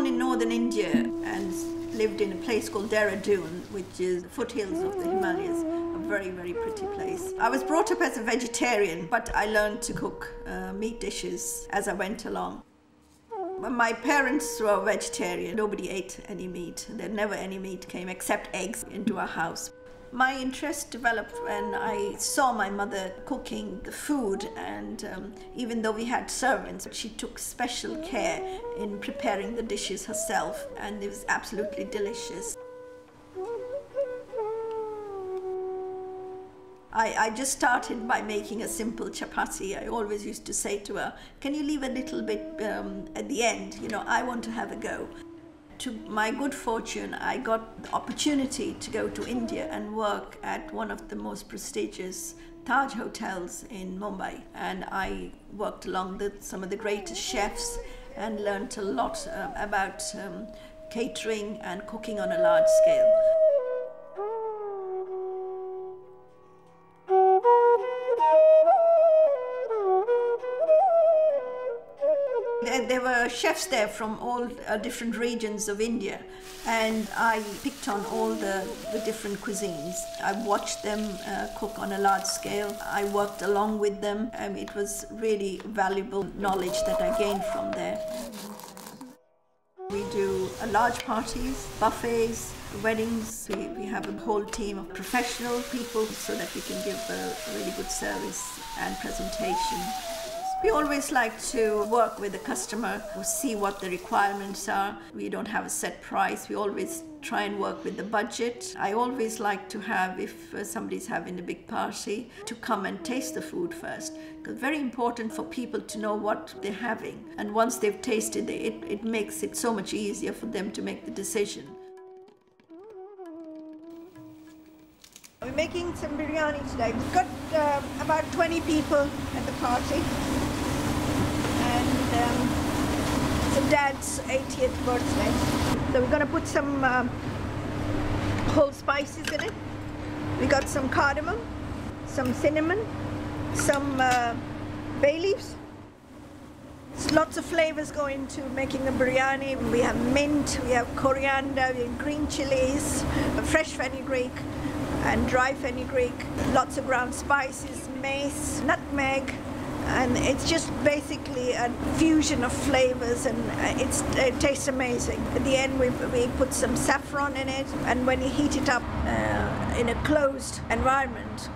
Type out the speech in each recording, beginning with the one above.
born in northern India and lived in a place called Dehradun, which is the foothills of the Himalayas. A very, very pretty place. I was brought up as a vegetarian, but I learned to cook meat dishes as I went along. When my parents were vegetarian, nobody ate any meat. There never any meat came except eggs into our house. My interest developed when I saw my mother cooking the food, and even though we had servants, she took special care in preparing the dishes herself, and it was absolutely delicious. I just started by making a simple chapati. I always used to say to her, can you leave a little bit at the end? You know, I want to have a go. To my good fortune, I got the opportunity to go to India and work at one of the most prestigious Taj hotels in Mumbai. And I worked along with some of the greatest chefs and learned a lot about catering and cooking on a large scale. There were chefs there from all different regions of India, and I picked on all the different cuisines. I watched them cook on a large scale. I worked along with them, and it was really valuable knowledge that I gained from there. We do large parties, buffets, weddings. We have a whole team of professional people so that we can give a really good service and presentation. We always like to work with the customer, see what the requirements are. We don't have a set price. We always try and work with the budget. I always like to have, if somebody's having a big party, to come and taste the food first. It's very important for people to know what they're having. And once they've tasted it, it makes it so much easier for them to make the decision. We're making some biryani today. We've got about 20 people at the party. And it's a dad's 80th birthday. So we're going to put some whole spices in it. We got some cardamom, some cinnamon, some bay leaves. There's lots of flavors go into making the biryani. We have mint, we have coriander, we have green chilies, fresh fenugreek and dry fenugreek, lots of ground spices, mace, nutmeg. And it's just basically a fusion of flavors, and it tastes amazing. At the end, we put some saffron in it, and when you heat it up in a closed environment,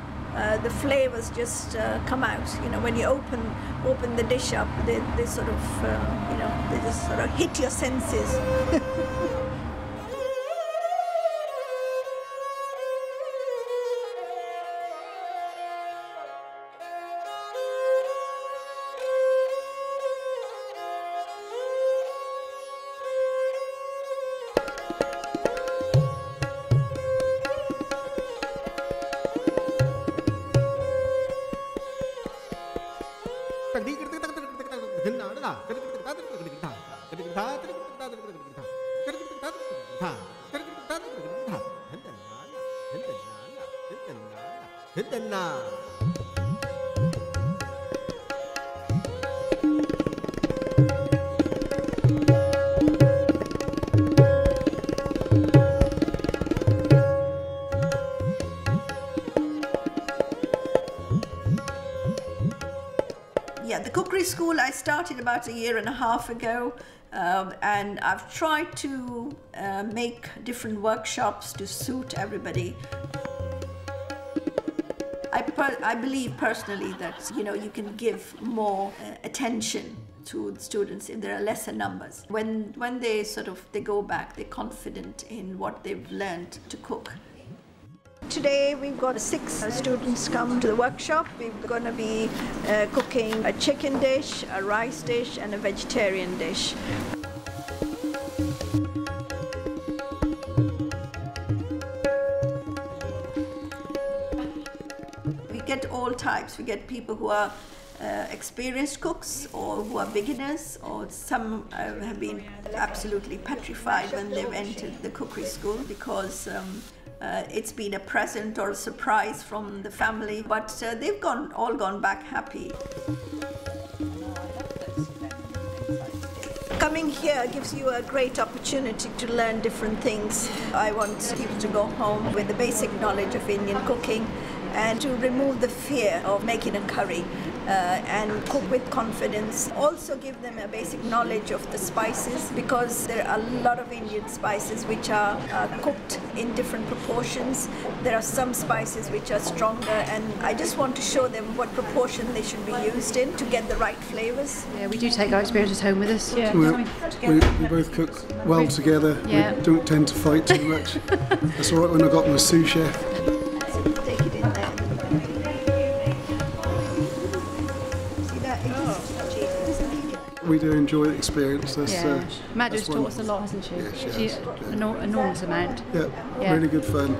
the flavors just come out. You know, when you open the dish up, they sort of, you know, they just sort of hit your senses. Yeah, the cookery school I started about a year and a half ago, and I've tried to make different workshops to suit everybody. I believe personally that, you know, you can give more attention to the students if there are lesser numbers. When they go back, they're confident in what they've learned to cook. Today we've got 6 students come to the workshop. We're going to be cooking a chicken dish, a rice dish and a vegetarian dish. We get all types. We get people who are experienced cooks or who are beginners, or some have been absolutely petrified when they've entered the cookery school because it's been a present or a surprise from the family, but they've all gone back happy. Coming here gives you a great opportunity to learn different things. I want people to go home with the basic knowledge of Indian cooking and to remove the fear of making a curry and cook with confidence. Also give them a basic knowledge of the spices, because there are a lot of Indian spices which are cooked in different proportions. There are some spices which are stronger, and I just want to show them what proportion they should be used in to get the right flavours. Yeah, we do take our experiences home with us. Yeah. We both cook well together. Yeah. We don't tend to fight too much. That's all right when I've got my sous chef. Take it in there. See that? We do enjoy the experience. Yeah. Madhu's that's taught us a lot, hasn't she? Yeah, she She's has. an enormous amount. Yeah, Yeah. really good fun.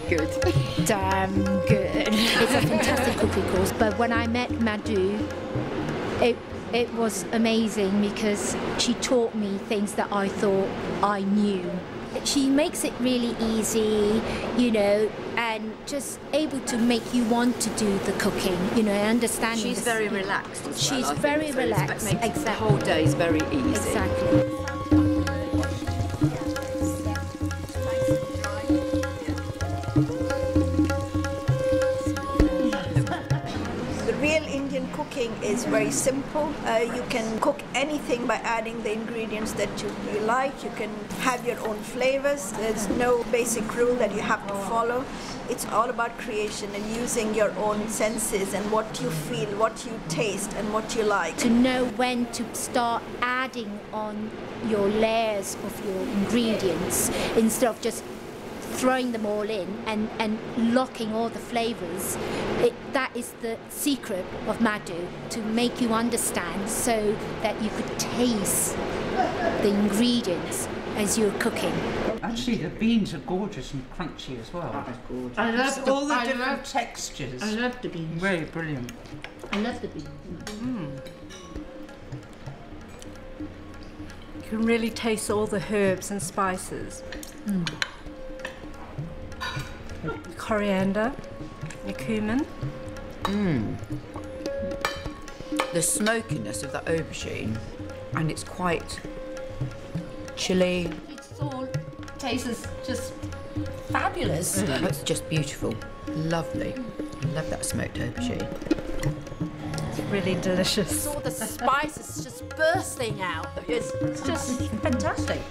Good. Damn good. It's a fantastic cooking course, but when I met Madhu, it was amazing because she taught me things that I thought I knew. She makes it really easy, you know, and just able to make you want to do the cooking, you know, understanding. She's very relaxed as well. She's I think, very so relaxed, It makes exactly. the whole day is very easy. Exactly. The real Indian cooking is very simple. You can cook anything by adding the ingredients that you like. You can have your own flavors. There's no basic rule that you have to follow. It's all about creation and using your own senses and what you feel, what you taste, and what you like. To know when to start adding on your layers of your ingredients instead of just throwing them all in and locking all the flavors. That is the secret of Madhu, to make you understand so that you could taste the ingredients as you're cooking. Actually, the beans are gorgeous and crunchy as well. That is gorgeous. I love All the different textures. I love the beans. Really brilliant. I love the beans. You can really taste all the herbs and spices. The coriander, the cumin. The smokiness of the aubergine, and it's quite chilly. It all tastes just fabulous. It's just beautiful. Lovely. I love that smoked aubergine. It's really delicious. All the spices just bursting out. It's just fantastic.